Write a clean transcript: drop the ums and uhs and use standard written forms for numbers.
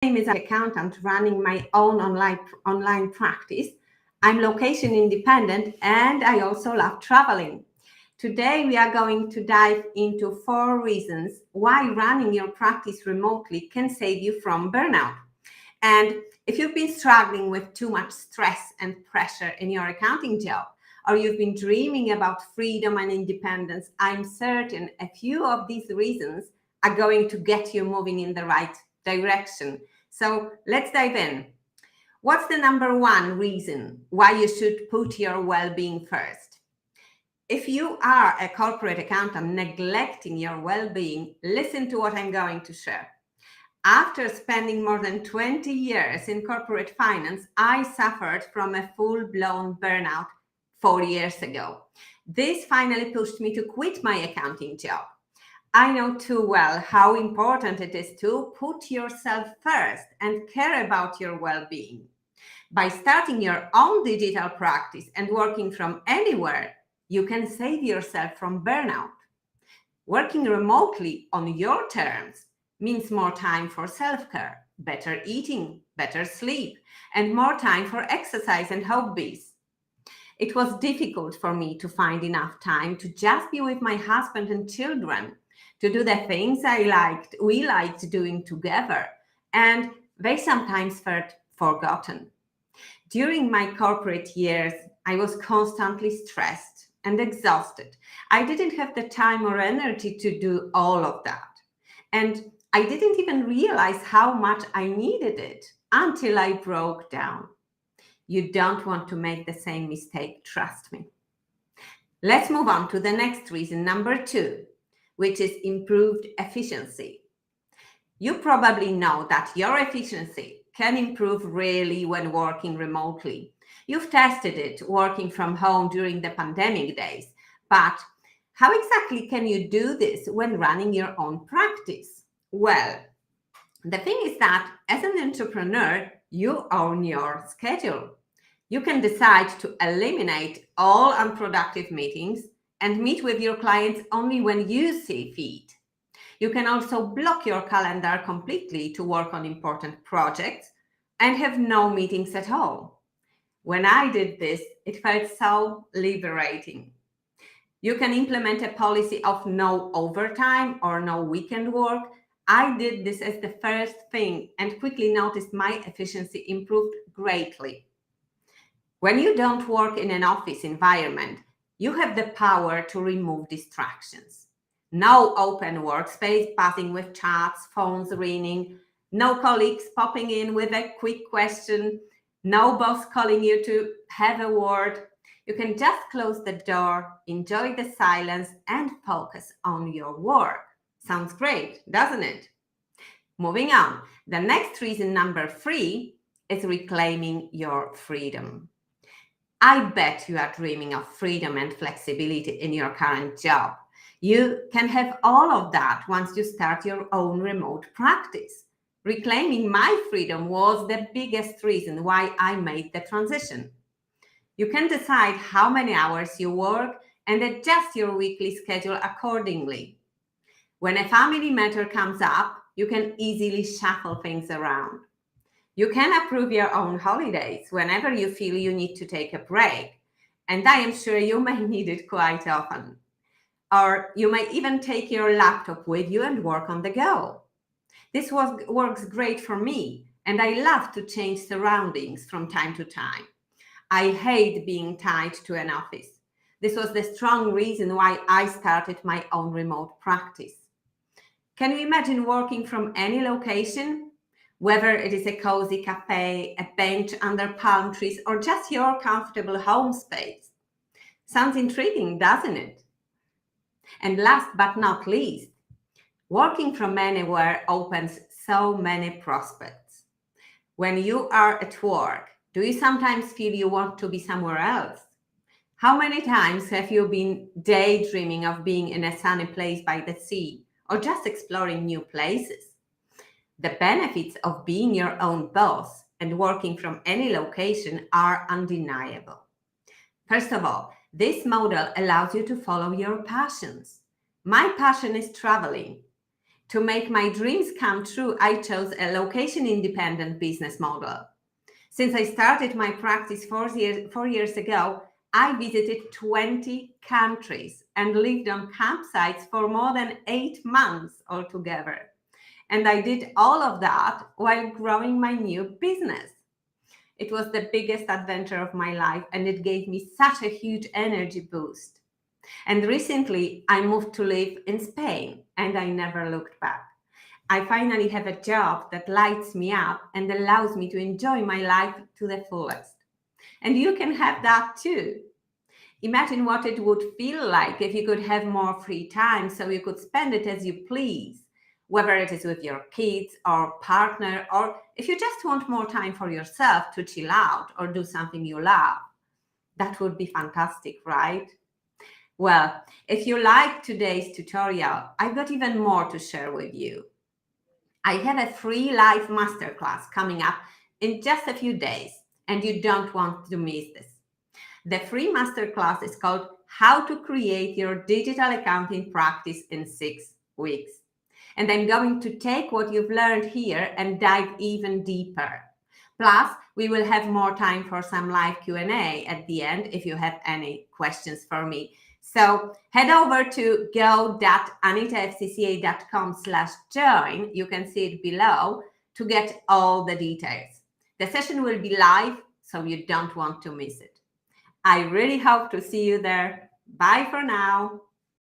name is an accountant running my own online practice. I'm location independent and I also love traveling. Today, we are going to dive into 4 reasons why running your practice remotely can save you from burnout. And if you've been struggling with too much stress and pressure in your accounting job, or you've been dreaming about freedom and independence, I'm certain a few of these reasons are going to get you moving in the right direction. So let's dive in. What's the number 1 reason why you should put your well-being first? If you are a corporate accountant neglecting your well-being, listen to what I'm going to share. After spending more than 20 years in corporate finance, I suffered from a full-blown burnout 4 years ago. This finally pushed me to quit my accounting job. I know too well how important it is to put yourself first and care about your well-being. By starting your own digital practice and working from anywhere, you can save yourself from burnout. Working remotely on your terms means more time for self-care, better eating, better sleep, and more time for exercise and hobbies. It was difficult for me to find enough time to just be with my husband and children, to do the things we liked doing together, and they sometimes felt forgotten. During my corporate years, I was constantly stressed and exhausted. I didn't have the time or energy to do all of that. And I didn't even realize how much I needed it until I broke down. You don't want to make the same mistake, trust me. Let's move on to the next reason, number 2, which is improved efficiency. You probably know that your efficiency can improve really when working remotely. You've tested it working from home during the pandemic days, but how exactly can you do this when running your own practice? Well, the thing is that as an entrepreneur, you own your schedule. You can decide to eliminate all unproductive meetings and meet with your clients only when you see fit. You can also block your calendar completely to work on important projects and have no meetings at all. When I did this, it felt so liberating. You can implement a policy of no overtime or no weekend work. I did this as the first thing and quickly noticed my efficiency improved greatly. When you don't work in an office environment, you have the power to remove distractions. No open workspace buzzing with chats, phones ringing, no colleagues popping in with a quick question, no boss calling you to have a word. You can just close the door, enjoy the silence, and focus on your work. Sounds great, doesn't it? Moving on, the next reason, number 3, is reclaiming your freedom. I bet you are dreaming of freedom and flexibility in your current job. You can have all of that once you start your own remote practice. Reclaiming my freedom was the biggest reason why I made the transition. You can decide how many hours you work and adjust your weekly schedule accordingly. When a family matter comes up, you can easily shuffle things around. You can approve your own holidays whenever you feel you need to take a break, and I am sure you may need it quite often. Or you may even take your laptop with you and work on the go. This works great for me, and I love to change surroundings from time to time. I hate being tied to an office. This was the strong reason why I started my own remote practice. Can you imagine working from any location? Whether it is a cozy cafe, a bench under palm trees, or just your comfortable home space. Sounds intriguing, doesn't it? And last but not least, working from anywhere opens so many prospects. When you are at work, do you sometimes feel you want to be somewhere else? How many times have you been daydreaming of being in a sunny place by the sea, or just exploring new places? The benefits of being your own boss and working from any location are undeniable. First of all, this model allows you to follow your passions. My passion is traveling. To make my dreams come true, I chose a location-independent business model. Since I started my practice 4 years ago, I visited 20 countries and lived on campsites for more than 8 months altogether. And I did all of that while growing my new business. It was the biggest adventure of my life, and it gave me such a huge energy boost. And recently, I moved to live in Spain, and I never looked back. I finally have a job that lights me up and allows me to enjoy my life to the fullest. And you can have that too. Imagine what it would feel like if you could have more free time so you could spend it as you please, whether it is with your kids or partner, or if you just want more time for yourself to chill out or do something you love. That would be fantastic, right? Well, if you like today's tutorial, I've got even more to share with you. I have a free live masterclass coming up in just a few days, and you don't want to miss this. The free masterclass is called How to Create Your Digital Accounting Practice in 6 Weeks. And I'm going to take what you've learned here and dive even deeper. Plus, we will have more time for some live Q&A at the end if you have any questions for me. So head over to go.anitafcca.com/join. You can see it below to get all the details. The session will be live, so you don't want to miss it. I really hope to see you there. Bye for now.